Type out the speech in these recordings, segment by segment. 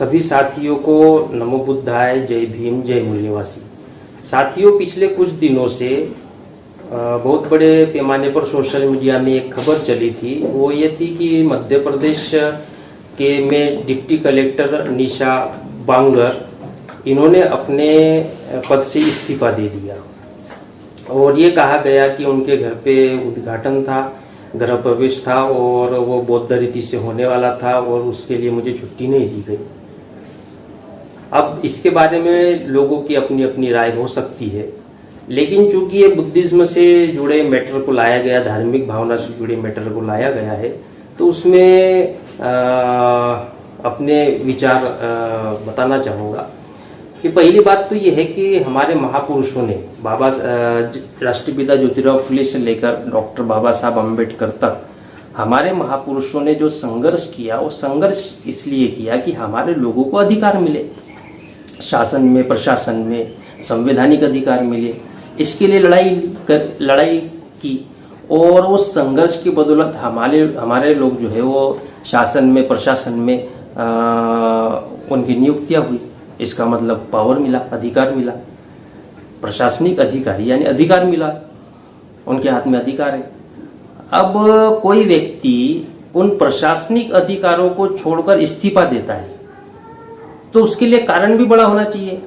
सभी साथियों को नमो बुद्धाय, जय भीम, जय मूल्यवासी। साथियों, पिछले कुछ दिनों से बहुत बड़े पैमाने पर सोशल मीडिया में एक खबर चली थी। वो ये थी कि मध्य प्रदेश के में डिप्टी कलेक्टर निशा बांगर, इन्होंने अपने पद से इस्तीफा दे दिया और ये कहा गया कि उनके घर पे उद्घाटन था, गृह प्रवेश था और वो बौद्ध रीति से होने वाला था और उसके लिए मुझे छुट्टी नहीं दी गई। अब इसके बारे में लोगों की अपनी अपनी राय हो सकती है, लेकिन चूंकि ये बुद्धिज्म से जुड़े मैटर को लाया गया, धार्मिक भावना से जुड़े मैटर को लाया गया है, तो उसमें अपने विचार बताना चाहूँगा कि पहली बात तो ये है कि हमारे महापुरुषों ने राष्ट्रपिता ज्योतिराव फुले से लेकर डॉक्टर बाबा साहब अम्बेडकर तक हमारे महापुरुषों ने जो संघर्ष किया, वो संघर्ष इसलिए किया कि हमारे लोगों को अधिकार मिले, शासन में, प्रशासन में संवैधानिक अधिकार मिले। इसके लिए लड़ाई की और वो संघर्ष की बदौलत हमारे लोग जो है वो शासन में, प्रशासन में उनकी नियुक्तियाँ हुई। इसका मतलब पावर मिला, अधिकार मिला, प्रशासनिक अधिकारी यानी अधिकार मिला, उनके हाथ में अधिकार है। अब कोई व्यक्ति उन प्रशासनिक अधिकारों को छोड़कर इस्तीफा देता है तो उसके लिए कारण भी बड़ा होना चाहिए।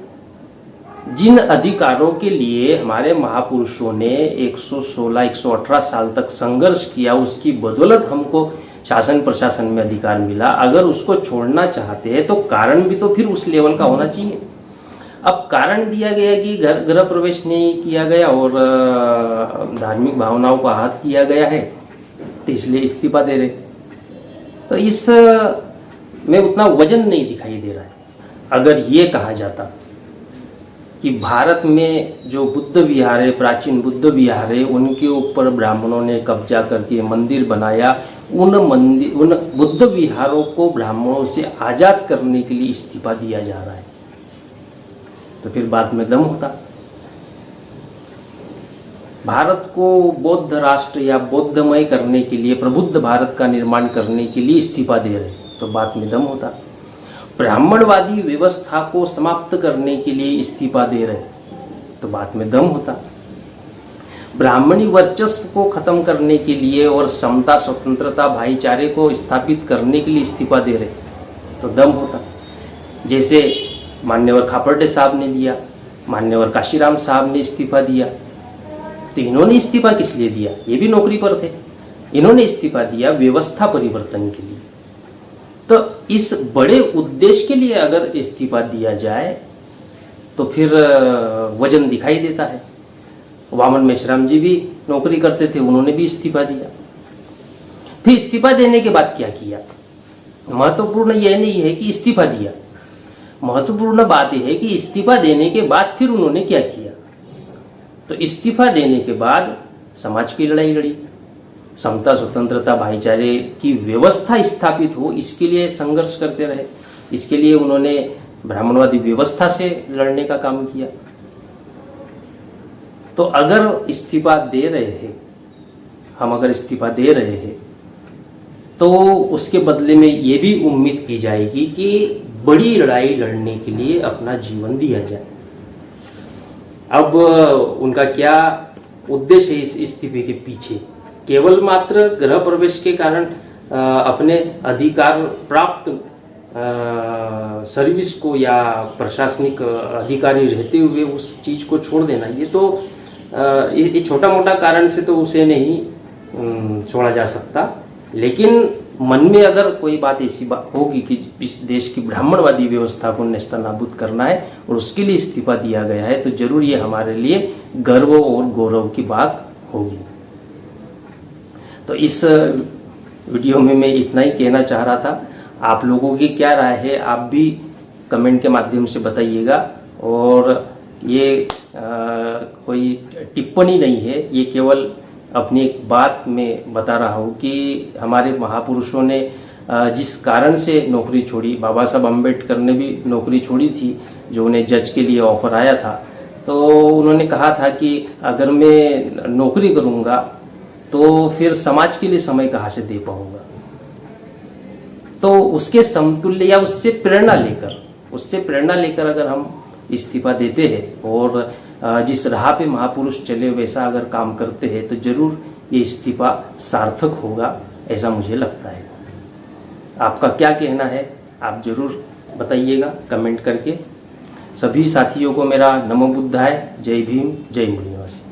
जिन अधिकारों के लिए हमारे महापुरुषों ने 116-118 साल तक संघर्ष किया, उसकी बदौलत हमको शासन प्रशासन में अधिकार मिला, अगर उसको छोड़ना चाहते हैं तो कारण भी तो फिर उस लेवल का होना चाहिए। अब कारण दिया गया कि गृह प्रवेश नहीं किया गया और धार्मिक भावनाओं को आहत किया गया है, तो इसलिए इस्तीफा दे रहे। तो इस में उतना वजन नहीं दिखाई दे रहा है। अगर ये कहा जाता कि भारत में जो बुद्ध विहार है, प्राचीन बुद्ध विहार है, उनके ऊपर ब्राह्मणों ने कब्जा करके मंदिर बनाया, उन बुद्ध विहारों को ब्राह्मणों से आज़ाद करने के लिए इस्तीफा दिया जा रहा है, तो फिर बात में दम होता। भारत को बौद्ध राष्ट्र या बौद्धमय करने के लिए, प्रबुद्ध भारत का निर्माण करने के लिए इस्तीफा दे रहे, तो बात में दम होता। ब्राह्मणवादी व्यवस्था को समाप्त करने के लिए इस्तीफा दे रहे, तो बात में दम होता। ब्राह्मणी वर्चस्व को खत्म करने के लिए और समता, स्वतंत्रता, भाईचारे को स्थापित करने के लिए इस्तीफा दे रहे, तो दम होता। जैसे मान्यवर खापर्डे साहब ने दिया, मान्यवर काशीराम साहब ने इस्तीफा दिया। तो इन्होंने इस्तीफा किस लिए दिया? ये भी नौकरी पर थे। इन्होंने इस्तीफा दिया व्यवस्था परिवर्तन के लिए। तो इस बड़े उद्देश्य के लिए अगर इस्तीफा दिया जाए तो फिर वजन दिखाई देता है। वामन मेश्राम जी भी नौकरी करते थे, उन्होंने भी इस्तीफा दिया। फिर इस्तीफा देने के बाद क्या किया? महत्वपूर्ण यह नहीं है कि इस्तीफा दिया, महत्वपूर्ण बात यह है कि इस्तीफा देने के बाद फिर उन्होंने क्या किया। तो इस्तीफा देने के बाद समाज की लड़ाई लड़ी, समता, स्वतंत्रता, भाईचारे की व्यवस्था स्थापित हो, इसके लिए संघर्ष करते रहे। इसके लिए उन्होंने ब्राह्मणवादी व्यवस्था से लड़ने का काम किया। तो अगर इस्तीफा दे रहे हैं, हम अगर इस्तीफा दे रहे हैं, तो उसके बदले में ये भी उम्मीद की जाएगी कि बड़ी लड़ाई लड़ने के लिए अपना जीवन दिया जाए। अब उनका क्या उद्देश्य है इस इस्तीफे के पीछे? केवल मात्र गृह प्रवेश के कारण अपने अधिकार प्राप्त सर्विस को या प्रशासनिक अधिकारी रहते हुए उस चीज को छोड़ देना, ये तो ये छोटा मोटा कारण से तो उसे नहीं छोड़ा जा सकता। लेकिन मन में अगर कोई बात ऐसी बात होगी कि इस देश की ब्राह्मणवादी व्यवस्था को नेस्तनाबूद करना है और उसके लिए इस्तीफा दिया गया है, तो जरूर ये हमारे लिए गर्व और गौरव की बात होगी। तो इस वीडियो में मैं इतना ही कहना चाह रहा था। आप लोगों की क्या राय है, आप भी कमेंट के माध्यम से बताइएगा। और ये कोई टिप्पणी नहीं है, ये केवल अपनी एक बात में बता रहा हूँ कि हमारे महापुरुषों ने जिस कारण से नौकरी छोड़ी, बाबा साहब अम्बेडकर ने भी नौकरी छोड़ी थी, जो उन्हें जज के लिए ऑफर आया था, तो उन्होंने कहा था कि अगर मैं नौकरी करूँगा तो फिर समाज के लिए समय कहाँ से दे पाऊँगा। तो उसके समतुल्य या उससे प्रेरणा लेकर अगर हम इस्तीफा देते हैं और जिस राह पे महापुरुष चले वैसा अगर काम करते हैं तो जरूर ये इस्तीफा सार्थक होगा, ऐसा मुझे लगता है। आपका क्या कहना है आप जरूर बताइएगा कमेंट करके। सभी साथियों को मेरा नमो बुद्धाय, जय भीम, जय मुनि निवासी।